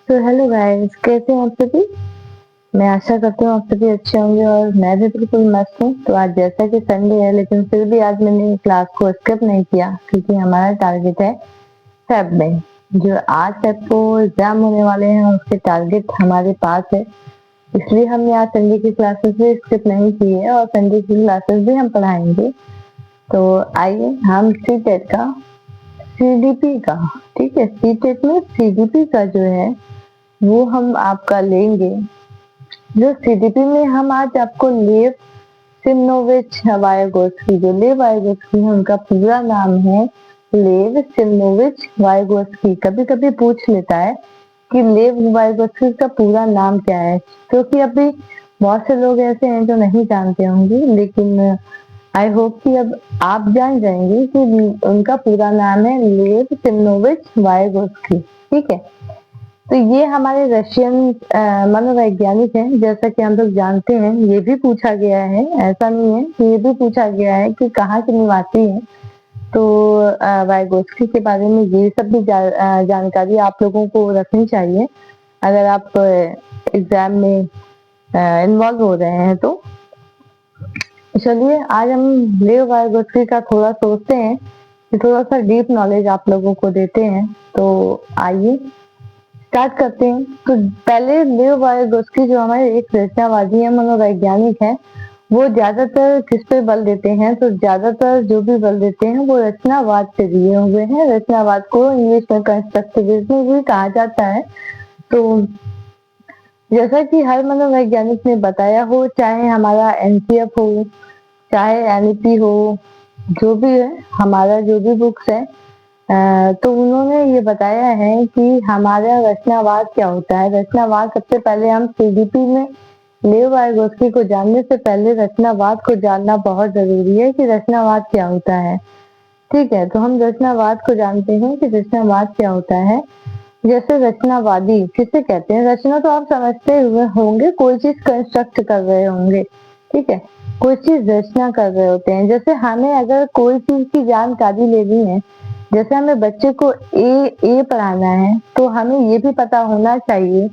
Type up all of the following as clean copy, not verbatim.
तो hello guys, कैसे हैं आप सभी। मैं आशा करती हूँ आप सभी अच्छे होंगे और मैं भी बिल्कुल मस्त हूँ। तो आज जैसा कि संडे है, लेकिन फिर भी आज मैंने क्लास को स्किप नहीं किया क्योंकि हमारा टारगेट है फेब में। जो आज फेब को एग्जाम होने वाले हैं उसके टारगेट हमारे पास है, इसलिए हमने आज संडे की क्लासेस भी स्किप नहीं की है और संडे की क्लासेस भी हम पढ़ाएंगे। तो आइए हम सी टेट का सीडीपी का, ठीक है, सी टेट में सीडीपी का जो है वो हम आपका लेंगे। जो सीडीपी में हम आज आपको लेव सिमनोविच वायगोत्स्की, जो लेव वायगोत्स्की है उनका पूरा नाम है लेव सिमनोविच वायगोत्स्की। कभी कभी पूछ लेता है कि लेव वायगोत्स्की का पूरा नाम क्या है, क्योंकि अभी बहुत से लोग ऐसे हैं जो नहीं जानते होंगे, लेकिन आई होप कि अब आप जान जाएंगे कि उनका पूरा नाम है लेव सिमनोविच वायगोत्स्की। ठीक है, तो ये हमारे रशियन मनोवैज्ञानिक हैं। जैसा कि हम लोग जानते हैं, ये भी पूछा गया है, ऐसा नहीं है कि ये भी पूछा गया है कि कहाँ के निवासी हैं। तो वाइगोत्स्की के बारे में ये सब भी जानकारी आप लोगों को रखनी चाहिए अगर आप एग्जाम में इन्वॉल्व हो रहे हैं। तो चलिए आज हम लेव वाइगोत्स्की का थोड़ा सोचते हैं कि थोड़ा सा डीप नॉलेज आप लोगों को देते हैं। तो आइए स्टार्ट करते हैं। तो पहले लेव वाइगोत्स्की जो हमारे एक रचनावादी है, मनोवैज्ञानिक है, वो ज्यादातर किस पे बल देते हैं, तो ज्यादातर जो भी बल देते हैं वो रचनावाद से दिए हुए हैं। रचनावाद को इंग्लिश में कंस्ट्रक्टिविज्म भी कहा जाता है। तो जैसा कि हर मनोवैज्ञानिक ने बताया हो, चाहे हमारा एनसीएफ हो चाहे एनईपी हो, जो भी है हमारा जो भी बुक्स है, तो उन्होंने ये बताया है कि हमारा रचनावाद क्या होता है। रचनावाद सबसे पहले हम सीडीपी में लेव वाइगोत्स्की को जानने से पहले रचनावाद को जानना बहुत जरूरी है कि रचनावाद क्या होता है। ठीक है, तो हम रचनावाद को जानते हैं कि रचनावाद क्या होता है। जैसे रचनावादी किसे कहते हैं, रचना तो आप समझते हुए होंगे, कोई चीज कंस्ट्रक्ट कर रहे होंगे। ठीक है, कोई चीज रचना कर रहे होते हैं। जैसे हमें अगर कोई चीज की जानकारी लेनी है, जैसे हमें बच्चे को ए पढ़ाना है, तो हमें ये भी पता होना चाहिए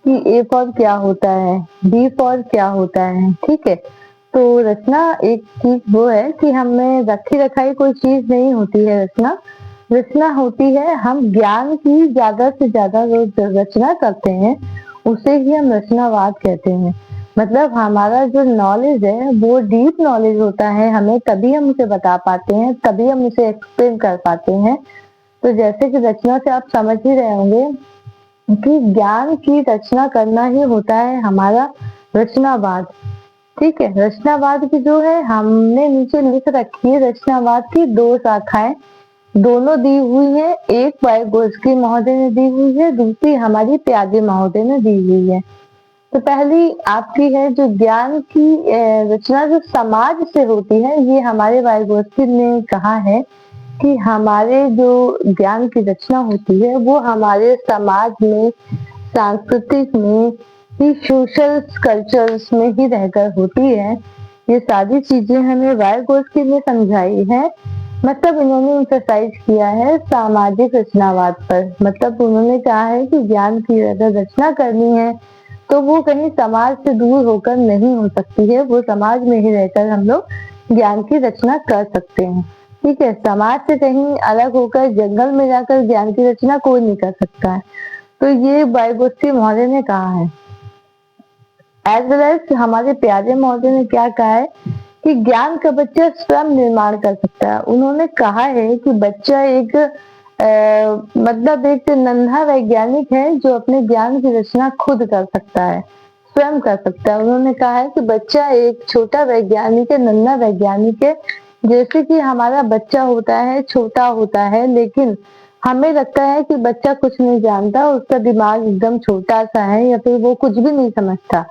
कि ए फॉर क्या होता है, बी फॉर क्या होता है। ठीक है, तो रचना एक चीज वो है कि हमें रखी रखाई कोई चीज नहीं होती है। रचना रचना होती है, हम ज्ञान की ज्यादा से ज्यादा जो रचना करते हैं उसे ही हम रचनावाद कहते हैं। मतलब हमारा जो नॉलेज है वो डीप नॉलेज होता है, हमें तभी हम उसे बता पाते हैं, तभी हम उसे एक्सप्लेन कर पाते हैं। तो जैसे कि रचना से आप समझ ही रहे होंगे कि ज्ञान की रचना करना ही होता है हमारा रचनावाद। ठीक है, रचनावाद की जो है हमने नीचे लिख रखी है, रचनावाद की दो शाखाएं दोनों दी हुई है। एक वाइगोत्स्की महोदय ने दी हुई है, दूसरी हमारी प्याजे महोदय ने दी हुई है। तो पहली आपकी है जो ज्ञान की रचना जो समाज से होती है, ये हमारे वाइगोत्स्की ने कहा है कि हमारे जो ज्ञान की रचना होती है वो हमारे समाज में, सांस्कृतिक में ही, सोशल कल्चर्स में ही रहकर होती है। ये सारी चीजें हमें वाइगोत्स्की ने समझाई है। मतलब इन्होंने एम्फसाइज किया है सामाजिक रचनावाद पर। मतलब उन्होंने कहा है कि ज्ञान की अगर रचना करनी है तो वो कहीं समाज से दूर होकर नहीं हो सकती है, वो समाज में ही रहकर हम लोग ज्ञान की रचना कर सकते हैं। ठीक है, समाज से कहीं अलग होकर जंगल में जाकर ज्ञान की रचना कोई नहीं कर सकता है। तो ये वाइगोत्स्की महोदय ने कहा है। एज वेल एज हमारे प्यारे महोदय ने क्या कहा है कि ज्ञान का बच्चा स्वयं निर्माण कर सकता है। उन्होंने कहा है कि बच्चा एक मतलब एक नन्हा वैज्ञानिक है जो अपने ज्ञान की रचना खुद कर सकता है, स्वयं कर सकता है। उन्होंने कहा है कि बच्चा एक छोटा वैज्ञानिक है, नन्हा वैज्ञानिक है। जैसे कि हमारा बच्चा होता है, छोटा होता है, लेकिन हमें लगता है कि बच्चा कुछ नहीं जानता, उसका दिमाग एकदम छोटा सा है या फिर वो कुछ भी नहीं समझता,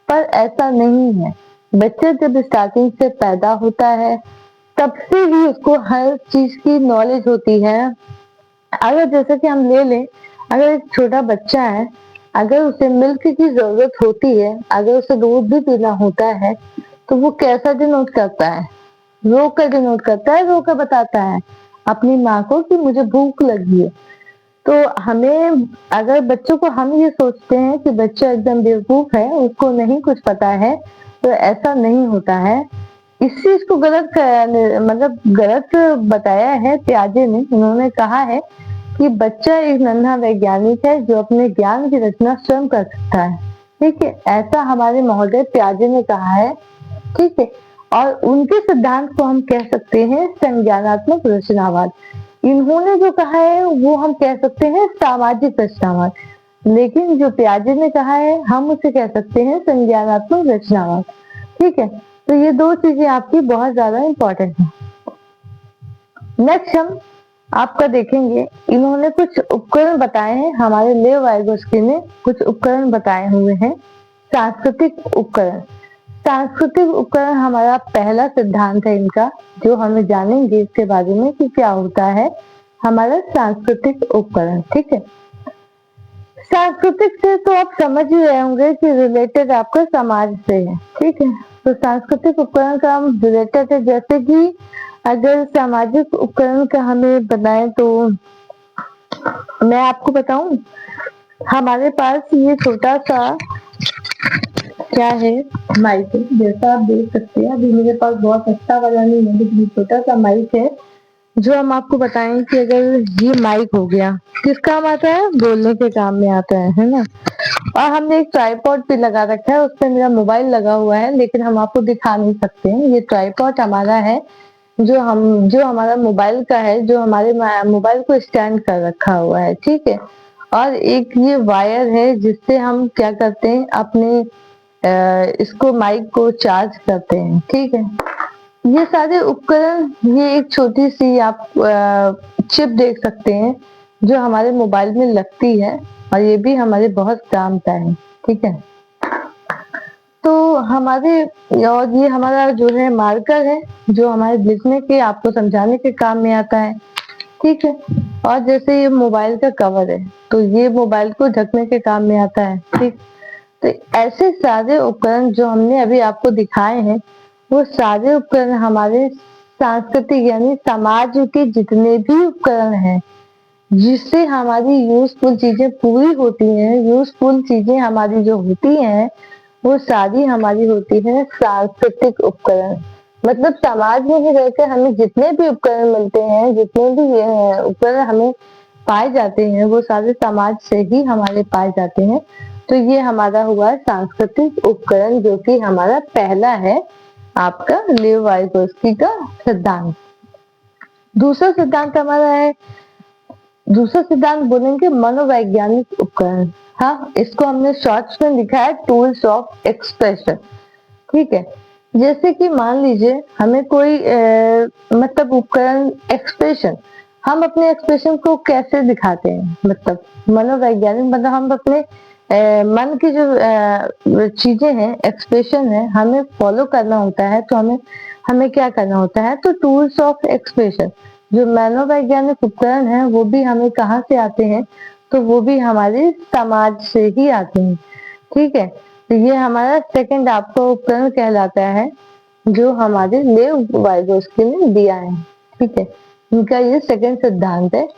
पर ऐसा नहीं है। बच्चा जब स्टार्टिंग से पैदा होता है तब से ही उसको हर चीज की नॉलेज होती है। अगर जैसे कि हम ले लें, अगर एक छोटा बच्चा है, अगर उसे मिल्क की जरूरत होती है, अगर उसे दूध भी पीना होता है, तो वो कैसा डिनोट करता है, रो कर डिनोट करता है, रो कर बताता है अपनी माँ को कि मुझे भूख लगी है। तो हमें, अगर बच्चों को हम ये सोचते हैं कि बच्चा एकदम बेवकूफ है, उसको नहीं कुछ पता है, तो ऐसा नहीं होता है। इस चीज को मतलब गलत बताया है पियाजे ने। उन्होंने कहा है कि बच्चा एक नन्हा वैज्ञानिक है जो अपने ज्ञान की रचना स्वयं कर सकता है। ठीक है, ऐसा हमारे महोदय पियाजे ने कहा है। ठीक है, और उनके सिद्धांत को हम कह सकते हैं संज्ञानात्मक रचनावाद। इन्होंने जो कहा है वो हम कह सकते हैं सामाजिक रचनावाद, लेकिन जो पियाजे ने कहा है हम उसे कह सकते हैं संज्ञानात्मक रचनावाद। ठीक है, तो ये दो चीजें आपकी बहुत ज्यादा इंपॉर्टेंट है। नेक्स्ट हम आपका देखेंगे, इन्होंने कुछ उपकरण बताए हैं, हमारे लेव वाइगोस्की ने कुछ उपकरण बताए हुए हैं। सांस्कृतिक उपकरण, सांस्कृतिक उपकरण हमारा पहला सिद्धांत है इनका, जो हमें जानेंगे इसके बारे में कि क्या होता है हमारा सांस्कृतिक उपकरण। ठीक है, सांस्कृतिक से तो आप समझ ही रहे होंगे कि रिलेटेड आपका समाज से है। ठीक है, तो सांस्कृतिक उपकरण का हम रिलेटेड है, जैसे कि अगर सामाजिक उपकरण का हमें बताएं तो मैं आपको बताऊं, हमारे पास ये छोटा सा क्या है, माइक है। जैसा आप देख सकते हैं, अभी मेरे पास बहुत अच्छा वाला नहीं है, लेकिन छोटा सा माइक है जो हम आपको बताएं कि अगर ये माइक हो गया, किस काम आता है, बोलने के काम में आता है ना। और हमने एक ट्राइपॉड पे लगा रखा है, उस पर मेरा मोबाइल लगा हुआ है, लेकिन हम आपको दिखा नहीं सकते हैं। ये ट्राइपॉड हमारा है जो हमारा मोबाइल का है, जो हमारे मोबाइल को स्टैंड कर रखा हुआ है। ठीक है, और एक ये वायर है जिससे हम क्या करते हैं, अपने इसको माइक को चार्ज करते हैं। ठीक है, ये सारे उपकरण, ये एक छोटी सी आप चिप देख सकते हैं जो हमारे मोबाइल में लगती है, और ये भी हमारे बहुत काम का है। ठीक है, तो हमारे, और ये हमारा जो है मार्कर है जो हमारे लिखने के, आपको समझाने के काम में आता है। ठीक है, और जैसे ये मोबाइल का कवर है, तो ये मोबाइल को ढकने के काम में आता है। ठीक, तो ऐसे सारे उपकरण जो हमने अभी आपको दिखाए हैं, वो सारे उपकरण हमारे सांस्कृतिक यानी समाज के जितने भी उपकरण हैं, जिससे हमारी यूजफुल चीजें पूरी होती हैं, यूजफुल चीजें हमारी जो होती हैं, वो सारी हमारी होती है सांस्कृतिक उपकरण। मतलब समाज में ही रहकर हमें जितने भी उपकरण मिलते हैं, जितने भी उपकरण हमें पाए जाते हैं, वो सारे समाज से ही हमारे पाए जाते हैं। तो ये हमारा हुआ सांस्कृतिक उपकरण, जो कि हमारा पहला है आपका लेव वाइगोस्की का सिद्धांत। दूसरा सिद्धांत हमारा है, दूसरा सिद्धांत बोलेंगे मनोवैज्ञानिक उपकरण। हाँ, इसको हमने शॉर्ट्स में लिखा है टूल्स ऑफ एक्सप्रेशन। ठीक है, जैसे कि मान लीजिए हमें कोई मतलब उपकरण, एक्सप्रेशन, हम अपने एक्सप्रेशन को कैसे दिखाते हैं, मतलब मनोवैज्ञानिक, मतलब हम अपने मन की जो चीजें हैं, एक्सप्रेशन है, हमें फॉलो करना होता है। तो हमें हमें क्या करना होता है, तो टूल्स ऑफ एक्सप्रेशन, जो मनोवैज्ञानिक उपकरण है, वो भी हमें कहाँ से आते हैं, तो वो भी हमारे समाज से ही आते हैं। ठीक है, तो ये हमारा सेकंड आपका उपकरण कहलाता है, जो हमारे लेव वाइगोस्की ने दिया है। ठीक है, इनका ये सेकंड सिद्धांत है।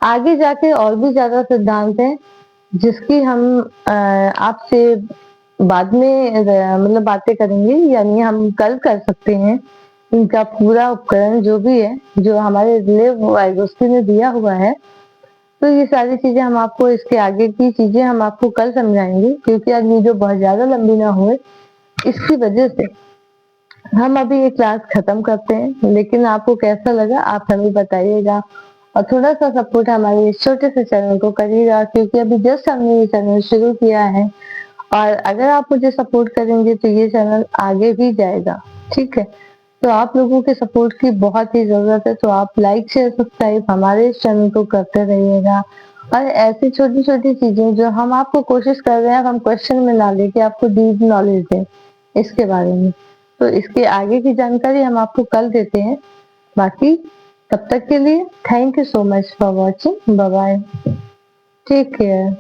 आगे जाके और भी ज्यादा सिद्धांत है, जिसकी हम आपसे बाद में मतलब बातें करेंगे, यानी हम कल कर सकते हैं। इनका पूरा उपकरण जो भी है, जो हमारे लेव वाइगोस्की ने दिया हुआ है, तो ये सारी चीजें हम आपको, इसके आगे की चीजें हम आपको कल समझाएंगे, क्योंकि आज वीडियो बहुत ज्यादा लंबी ना हुए, इसकी वजह से हम अभी ये क्लास खत्म करते हैं। लेकिन आपको कैसा लगा आप हमें बताइएगा, और थोड़ा सा सपोर्ट हमारे इस छोटे से चैनल को करिएगा, क्योंकि अभी जस्ट हमने ये चैनल शुरू किया है, और अगर आप मुझे सपोर्ट करेंगे तो ये चैनल आगे भी जाएगा। ठीक है, तो आप लोगों के सपोर्ट की बहुत ही जरूरत है, तो आप लाइक शेयर सब्सक्राइब हमारे इस चैनल को करते रहिएगा। और ऐसी छोटी छोटी चीजें जो हम आपको कोशिश कर रहे हैं, हम क्वेश्चन में ना लेके आपको डीप नॉलेज दें इसके बारे में, तो इसके आगे की जानकारी हम आपको कल देते हैं। बाकी तब तक के लिए thank you so much for watching, bye bye, take care.